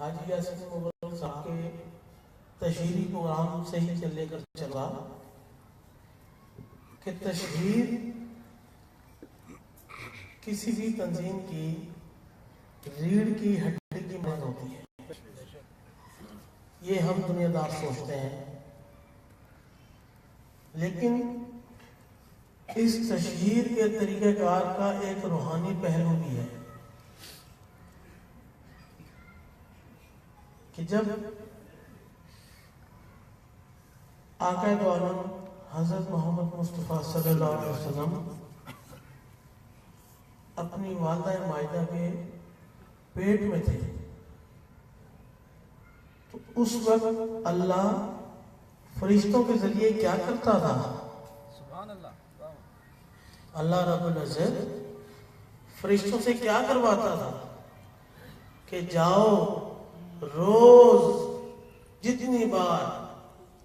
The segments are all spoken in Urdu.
حاجی یاسین مغل صاحب کے تشہیری پروگرام سے ہی لے کر چلا کہ تشہیر کسی بھی تنظیم کی ریڑھ کی ہڈی کی مدد ہوتی ہے. یہ ہم دنیا دار سوچتے ہیں، لیکن اس تشہیر کے طریقہ کار کا ایک روحانی پہلو بھی ہے کہ جب آقا دو عالم حضرت محمد مصطفیٰ صلی اللہ علیہ وسلم اپنی والدہ مائدہ کے پیٹ میں تھے تو اس وقت اللہ فرشتوں کے ذریعے کیا کرتا تھا؟ اللہ رب العزت فرشتوں سے کیا کرواتا تھا کہ جاؤ روز جتنی بار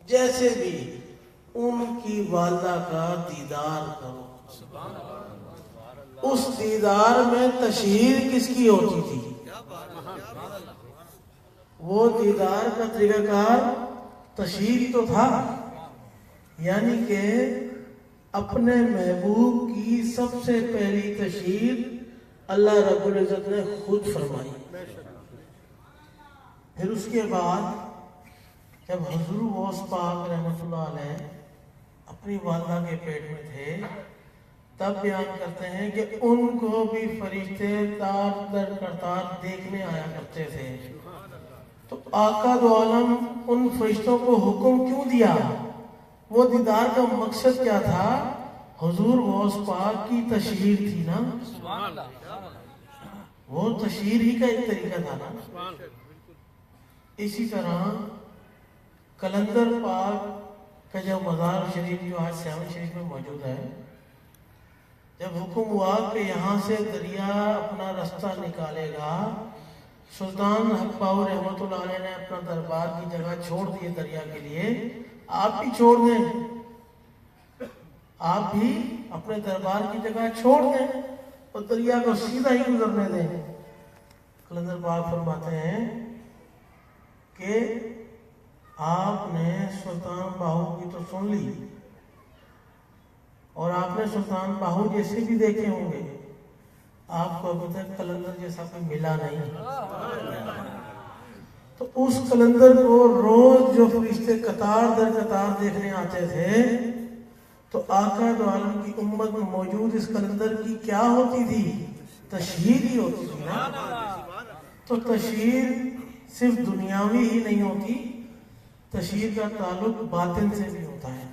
جیسے بھی ان کی والدہ کا دیدار کرو. اس دیدار میں تشہیر کس کی ہوتی تھی؟ وہ دیدار کا طریقہ کار تشہیر تو تھا، یعنی کہ اپنے محبوب کی سب سے پہلی تشہیر اللہ رب العزت نے خود فرمائی. پھر اس کے بعد جب حضور غوث پاک رحمۃ اللہ علیہ اپنی والدہ کے پیٹ میں تھے تب بیان کرتے ہیں کہ ان کو بھی فرشتے تار در کرتار دیکھنے آیا کرتے تھے. تو آقا دو عالم ان فرشتوں کو حکم کیوں دیا؟ وہ دیدار کا مقصد کیا تھا؟ حضور غوث پاک کی تشہیر تھی نا، وہ تشہیر ہی کا ایک طریقہ تھا نا. اسی طرح قلندر پاک کا جو مزار شریف جو آج سیون شریف میں موجود ہے، جب حکم ہوا کہ یہاں سے دریا اپنا رستہ نکالے گا، سلطان حق باؤ رحمۃ اللہ علیہ نے اپنا دربار کی جگہ چھوڑ دی دریا کے لیے. آپ بھی چھوڑ دیں، آپ بھی اپنے دربار کی جگہ چھوڑ دیں اور دریا کو سیدھا ہی گزرنے دیں. قلندر پاک فرماتے ہیں کہ آپ نے سلطان باہو کی تو سن لی اور آپ نے سلطان باہو جیسے بھی دیکھے ہوں گے، آپ کو ابھی تک قلندر جیسا کوئی ملا نہیں. تو اس قلندر کو روز جو فرشتے قطار در قطار دیکھنے آتے تھے تو آقا دو عالم کی امت میں موجود اس قلندر کی کیا ہوتی تھی؟ تشہیر ہی ہوتی تھی نا. تو تشہیر صرف دنیاوی ہی نہیں ہوتی، تشہیر کا تعلق باطن سے بھی ہوتا ہے.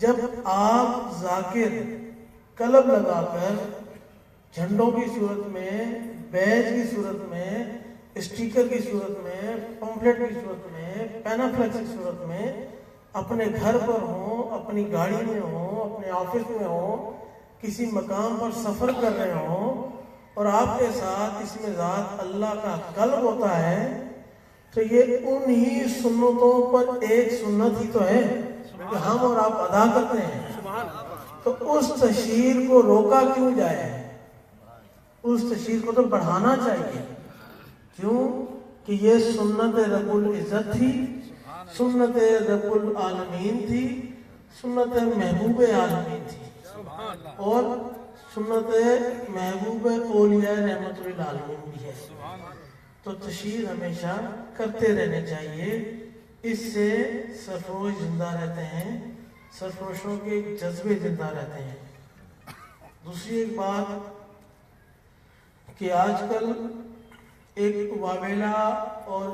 جب آپ ذاکر قلب لگا کر جھنڈوں کی صورت میں، بیج کی صورت میں، اسٹیکر کی صورت میں، پمفلٹ کی صورت میں، پینافلیکس کی صورت میں اپنے گھر پر ہوں، اپنی گاڑی میں ہوں، اپنے آفس میں ہوں، کسی مقام پر سفر کر رہے ہوں اور آپ کے ساتھ اس میں ذات اللہ کا قلب ہوتا ہے تو یہ انہی سنتوں پر ایک سنت ہی تو ہے کہ ہم اور آپ ادا کرتے ہیں. تو اس تشہیر کو روکا کیوں جائے؟ اس تشہیر کو تو بڑھانا چاہیے. کیوں کہ یہ سنت رب العزت تھی، سنت رب العالمین تھی، سنت محبوب عالمین تھی اور سنت محبوب اولیاء رحمت للعالمین بھی ہے. تو تشہیر ہمیشہ کرتے رہنے چاہیے. اس سے سرفروش زندہ رہتے ہیں، سرفروشوں کے جذبے زندہ رہتے ہیں. دوسری ایک بات کہ آج کل ایک واویلا اور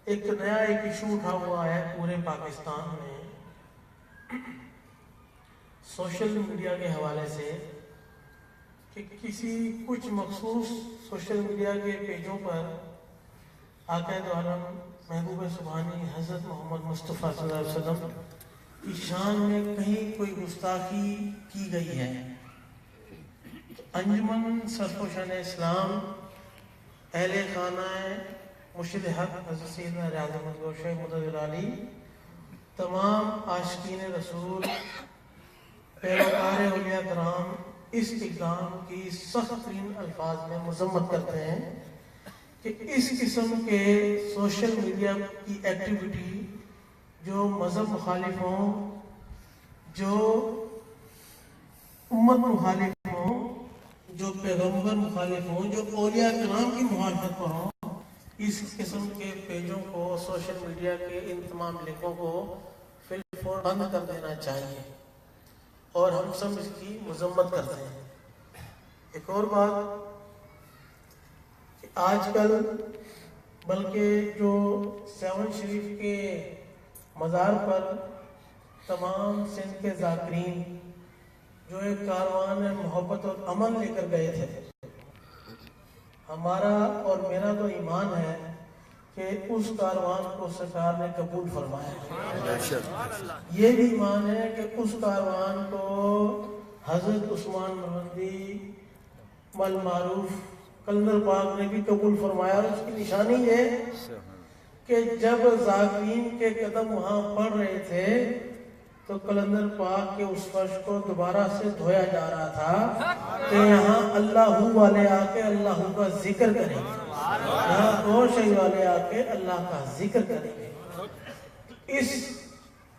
ایک نیا ایشو اٹھا ہوا ہے پورے پاکستان میں سوشل میڈیا کے حوالے سے کہ کسی کچھ مخصوص سوشل میڈیا کے پیجوں پر آقا دو عالم محبوب سبحانی حضرت محمد مصطفیٰ صلی اللہ علیہ وسلم کی شان میں کہیں کوئی گستاخی کی گئی ہے. انجمن سرفروشان اسلام اہل خانہ مرشد حق حضرت سیدنا ریاض احمد گوشہ مدد علی، تمام عاشقین رسول، پیروکار اولیاء کرام اس اقدام کی سخت ترین الفاظ میں مذمت کرتے ہیں کہ اس قسم کے سوشل میڈیا کی ایکٹیویٹی جو مذہب مخالف ہوں، جو امت مخالف ہوں، جو پیغمبر مخالف ہوں، جو اولیاء کرام کی مخالفت پر ہوں، اس قسم کے پیجوں کو، سوشل میڈیا کے ان تمام لنکوں کو فی الفور بند کر دینا چاہیے، اور ہم سب اس کی مذمت کرتے ہیں۔ ایک اور بات کہ آج کل بلکہ جو سیون شریف کے مزار پر تمام سندھ کے ذاکرین جو ایک کاروان محبت اور امن لے کر گئے تھے، ہمارا اور میرا تو ایمان ہے کہ اس کاروان کو سرکار نے قبول فرمایا۔ یہ بھی ایمان ہے کہ اس کاروان کو حضرت عثمان نورندی المعروف قلندر پاک نے بھی قبول فرمایا، اور اس کی نشانی یہ کہ جب ذاکرین کے قدم وہاں پڑ رہے تھے تو قلندر پاک کے اس فرش کو دوبارہ سے دھویا جا رہا تھا کہ یہاں اللہ والے آ کے اللہ کا ذکر کریں گے، یہاں دو شہید والے آ کے اللہ کا ذکر کریں گے۔ اس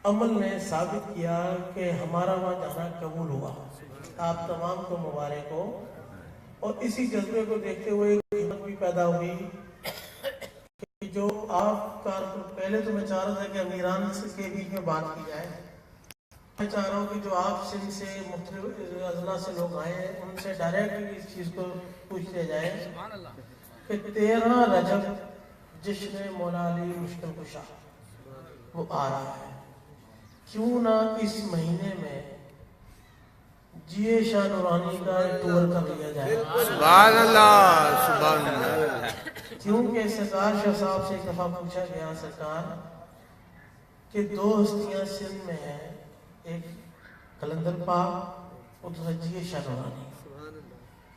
عمل نے ثابت کیا کہ ہمارا وہاں جانا قبول ہوا۔ آپ تمام کو مبارک ہو، اور اسی جذبے کو دیکھتے ہوئے ہمت بھی پیدا ہوئی کہ جو آپ پہلے تو میں چاہ رہا تھا کہ امیران کے بیچ میں بات کی جائے، میں چاہ رہا ہوں کہ جو آپ سندھ سے مختلف اضلاع سے لوگ آئے ہیں ان سے ڈائریکٹ اس چیز کو پوچھ لیا جائے کہ 13 رجب جشن مولا علی مشکل کشا وہ آ رہا ہے، کیوں نہ اس مہینے میں جیے شاہ نورانی کا ٹور کر لیا جائے۔ سبحان اللہ، سبحان اللہ۔ کیونکہ سرکار شاہ صاحب سے ایک دفعہ پوچھا گیا سرکار کہ 2 ہستیاں سندھ میں ہیں، ایک قلندر پاک اور دوسرا جیے شاہ نورانی،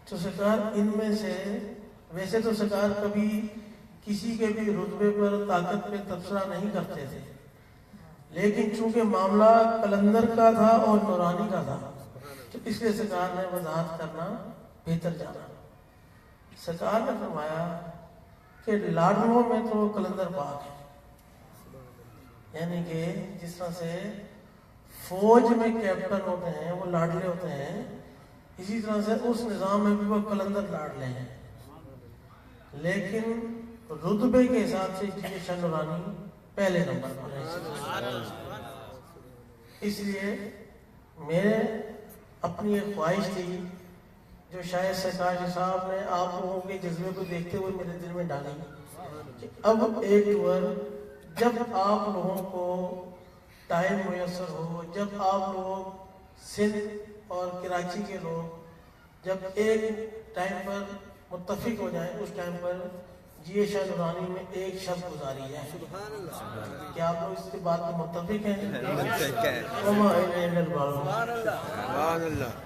تو سرکار ان میں سے، ویسے تو سرکار کبھی کسی کے بھی رتبے پر طاقت پہ تبصرہ نہیں کرتے تھے، لیکن چونکہ معاملہ قلندر کا تھا اور نورانی کا تھا تو اس لیے سرکار نے وضاحت کرنا بہتر جانا۔ سرکار نے فرمایا کہ لاڈلوں میں تو قلندر پاک ہے، یعنی کہ جس طرح سے فوج میں کیپٹن ہوتے ہیں وہ لاڈلے ہوتے ہیں، اسی طرح سے اس نظام میں بھی وہ قلندر لاڈلے ہیں، لیکن رتبے کے حساب سے جیے شاہ نورانی پہلے نمبر پر ہے۔ اس لیے میرے اپنی ایک خواہش تھی جو شاید سرکار صاحب نے آپ لوگوں کے جذبے کو دیکھتے ہوئے میرے دل میں ڈالی کہ اب ایک ٹور جب آپ لوگوں کو ٹائم میسر ہو، جب آپ لوگ سندھ اور کراچی کے لوگ جب ایک ٹائم پر متفق ہو جائیں، اس ٹائم پر جیے شاہ نورانی میں ایک شب گزاری ہے۔ کیا آپ لوگ اس کے بات میں متفق ہیں؟ متفق ہیں۔ وما الینا البلاغ۔ سبحان اللہ۔